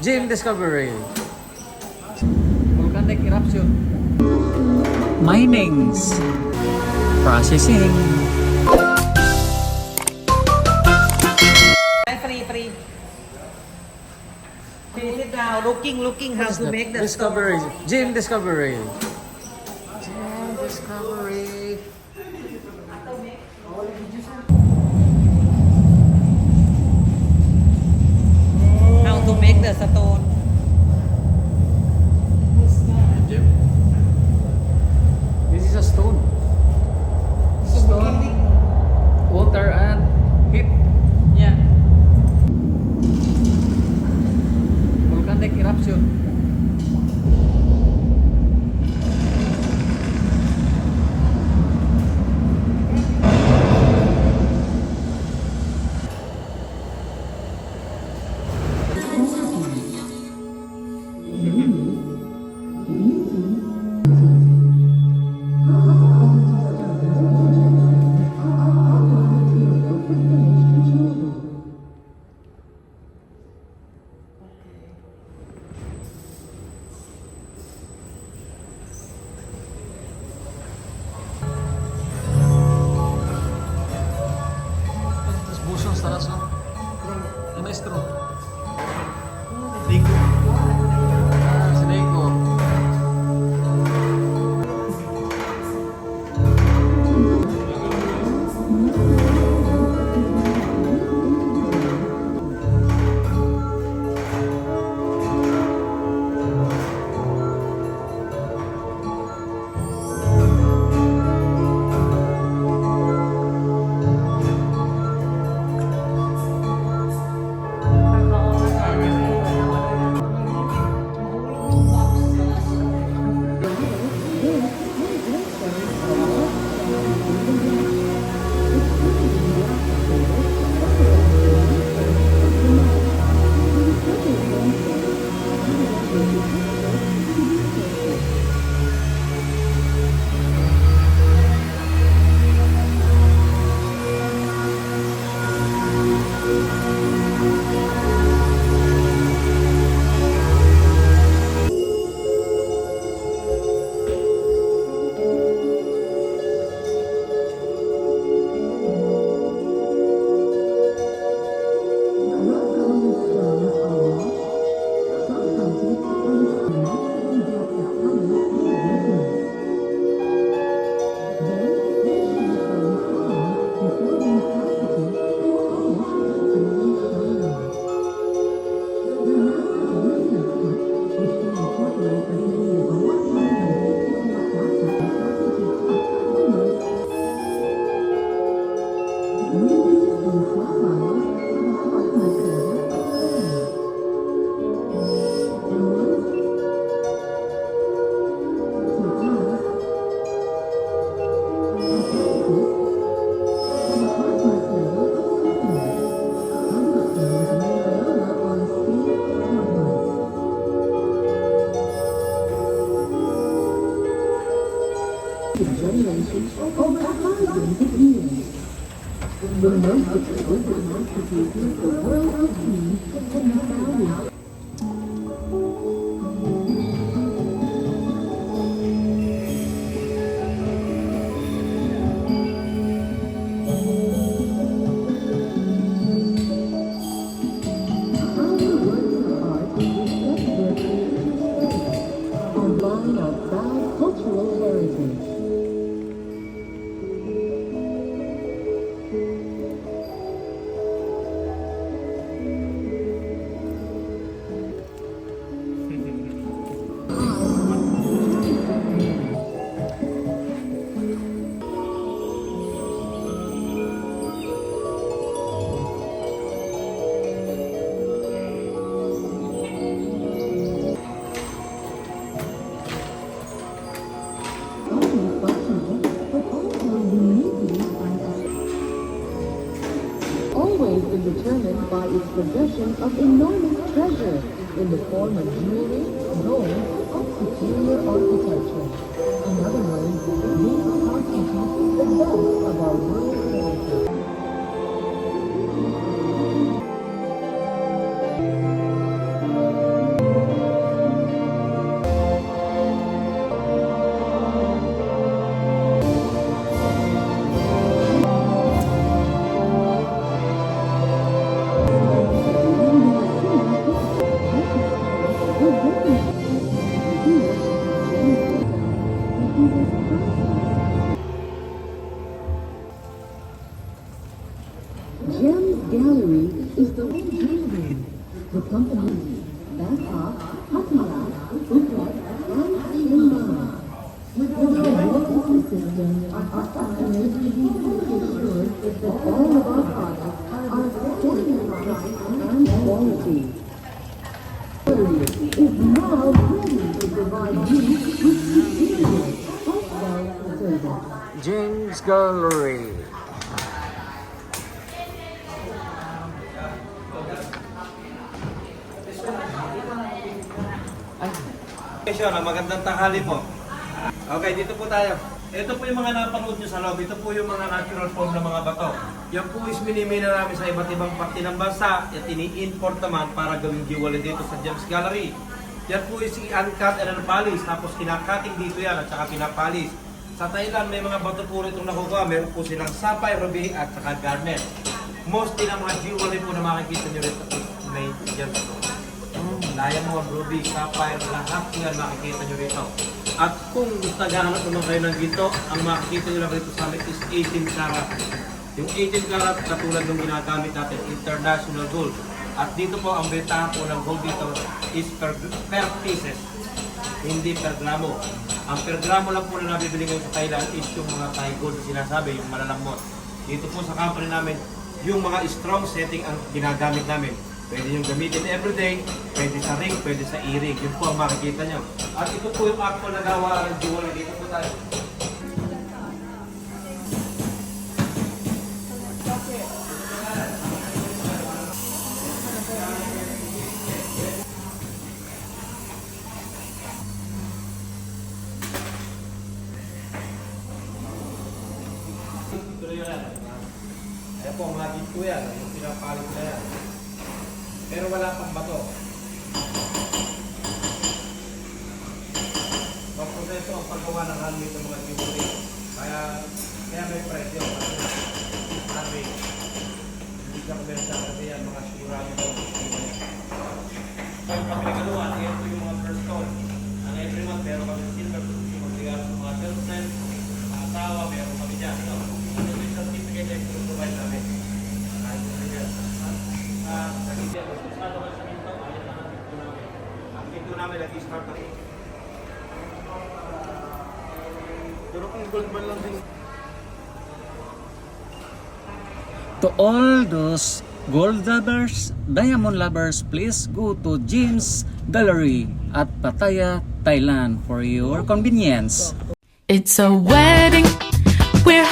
Gem discovery. Volcanic eruption. Minings. Processing. Free. Sit down, looking how to make the discovery. Gem discovery. Gem discovery. How to make the stone. This is a stone. Stone, water and heat. Yeah. Volcanic eruption. Terus busong sa taas, no? Yung maestro. Ligo. Si Ligo. Generations over thousands of years. The most exquisite masterpieces the world has seen can be found in cultural heritage. Always been determined by its possession of enormous treasure in the form of jewelry, gold, and superior architecture. In other words, these constitute the best of our world heritage. Bangkok, Pattaya, Phuket, and Chiang Mai. With the loyalty system, our customers can be fully assured that all of our products are steady in price and quality. Is now ready to provide you with superior upsell service. James Gallery. Magandang tanghali po. Okay, dito po tayo. Ito po yung mga napanood nyo sa loob. Ito po yung mga natural form ng mga bato. Yan po is minimina namin sa iba't ibang parte ng bansa at ini-import naman para gawing jewelry dito sa James Gallery. Yan po is i-uncut and unpolish. Tapos kinakating dito yan at saka pinapalis. Sa Thailand may mga bato po rito nakukuha. Meron po silang sapphire, ruby at saka garnet. Mostly ng mga jewelry po na makikita nyo rito is may dyan sa loob. Diamond, ruby, sapphire, lahat yan makikita nyo rito. At kung naghahanap naman kayo ng ginto, ang makikita nyo lang rito sa amin is 18 karat. Yung 18 karat katulad ng ginagamit natin, international gold. At dito po, ang bentahan po ng gold dito is per pieces, hindi per gramo. Ang per gramo lang po na nabibili ngayon sa Thailand is yung mga Thai gold na sinasabi, yung malalambot. Dito po sa company namin, yung mga strong setting ang ginagamit namin. Pwede yung gamitin everyday, pwede sa ring, pwede sa earring. Yun po ang makikita nyo. At ito po yung actual na gawa ng jewelry. Dito po tayo. Ito na yan. Ayan po, mga ginto yan. Yung pinapalit na yan. Pero wala pang bato. Ang proseso ang paggawa ng handmade ng mga jewelry. Kaya may presyo. Handmade. Hindi ka kumenta kasi yan mga sigurado ko. Kaya kami nagaluan, ito yung mga first stone. Ang every month, meron kami silver yung magregalo sa mga girlfriend, mga asawa, meron kami dyan. Ano yung certificate na yung provide namin? Kahit kami dyan. Sa India, gusto sa naman sa Minto, ayan lang ang pinto namin. Ang pinto namin, nag-start na. Pero kung gold man lang din. To all those gold lovers, diamond lovers, please go to James Gallery at Pattaya, Thailand for your convenience. It's a wedding. We're